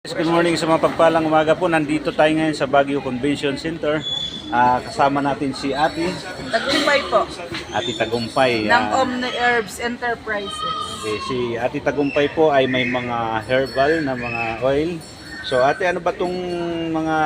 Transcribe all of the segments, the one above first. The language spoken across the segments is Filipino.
Good morning sa mga pagpalang umaga po. Nandito tayo ngayon sa Baguio Convention Center. Kasama natin si Ate. Tagumpay po. Ate Tagumpay. Ng Omni Herbs Enterprises. Okay, si Ate Tagumpay po ay may mga herbal na mga oil. So Ate, ano ba tong mga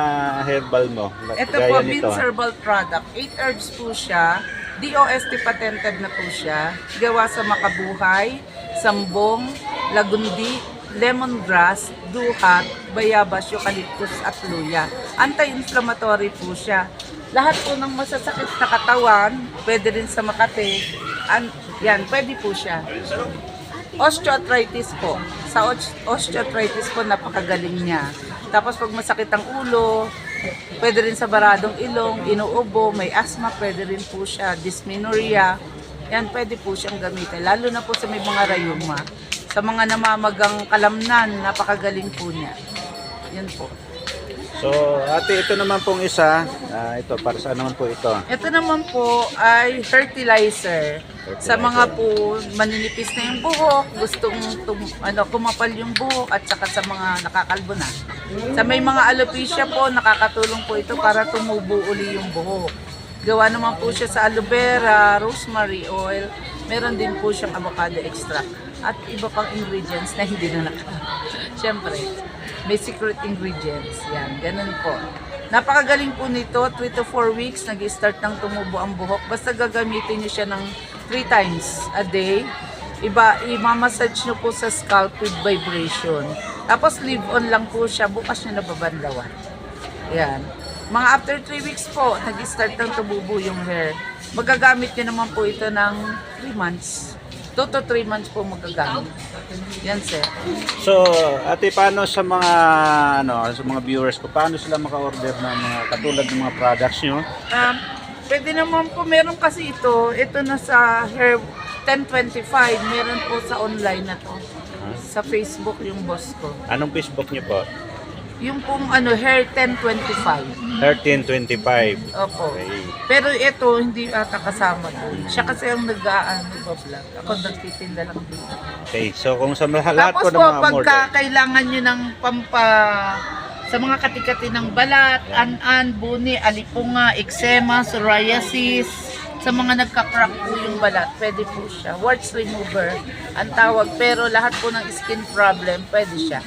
herbal mo? Ito po, Vince Herbal Product. 8 herbs po siya. DOST patented na po siya. Gawa sa makabuhay, sambong, lagundi, lemongrass, duhat, bayabas, eucalyptus at luya. Anti-inflammatory po siya. Lahat po ng masasakit na katawan, pwede rin sa Makati. Yan, pwede po siya. Osteoarthritis po. Sa osteoarthritis po, napakagaling niya. Tapos pag masakit ang ulo, pwede rin sa baradong ilong, inuubo, may asthma, pwede rin po siya. Dysmenorrhea, yan pwede po siyang gamitin. Lalo na po sa may mga rayuma. Sa mga namamagang kalamnan, napakagaling po niya. Yan po. So Ate, ito naman pong isa. Ito, para saan naman po ito? Ito naman po ay fertilizer. Sa mga po maninipis na yung buhok, gustong kumapal yung buhok at saka sa mga nakakalbo na. Sa may mga alopecia po, nakakatulong po ito para tumubo uli yung buhok. Gawa naman po siya sa aloe vera, rosemary oil, meron din po siyang avocado extract at iba pang ingredients na hindi na Siyempre, may secret ingredients. Yan, ganun po. Napakagaling po nito, 3 to 4 weeks, nag-start ng tumubo ang buhok. Basta gagamitin niyo siya ng 3 times a day. I-massage niyo po sa scalp with vibration. Tapos leave on lang po siya, bukas niyo nababanlawan. Yan. Mga after 3 weeks po, nag-start ng tumubo yung hair. Magagamit niyo naman po ito ng 3 months. 2 to 3 months po magagamit. Yan, sir. So Ate, paano sa mga sa mga viewers ko, paano sila maka-order ng mga katulad ng mga products niyo? Pwede naman po, meron kasi ito na sa Hair 1025, meron po sa online na to. Sa Facebook yung boss ko. Anong Facebook niyo po? Yung pong Hair 1025. 1325. Opo. Okay. Pero ito, hindi ata kasama doon. Siya kasi ang nag-vlog. Ako nagtitinda lang dito. Okay, so kung sa lahat Tapos po ng po, mga pagka order. kailangan nyo ng sa mga katikati ng balat, an-an, buni, alipunga, eczema, psoriasis, sa mga nagka-crack po yung balat, pwede po siya. Warts remover, ang tawag. Pero lahat po ng skin problem, pwede siya.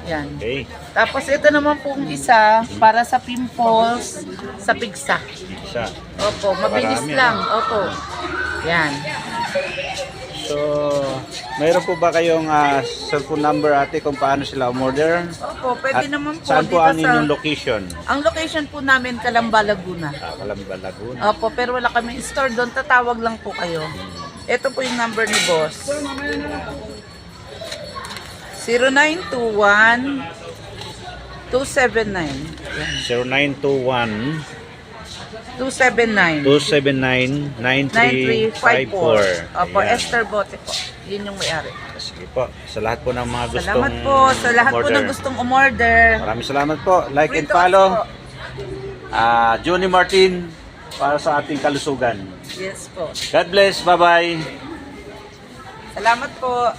Yan. Okay. Tapos ito naman pong isa para sa pimples, sa pigsa. Isa. Opo, mabilis Marami, lang. Opo. Yan. So, mayroon po ba kayong cellphone number, Ate, kung paano sila umorder? Opo, pwede At naman po. saan po dito ang inyong location? Ang location po namin, Calamba, Laguna. Calamba, Laguna. Opo, pero wala kami store doon. Tatawag lang po kayo. Ito po yung number ni boss. 0921 279 0921 279 279 9354. Opo, Esther Bote po. Yun yung may-ari. Sige po. Sa lahat po ng mga gustong Salamat po sa lahat po ng gustong umorder. Maraming salamat po. Like and Free to follow. us po. Johnny Martin para sa ating kalusugan. Yes po. God bless. Bye-bye. Salamat po.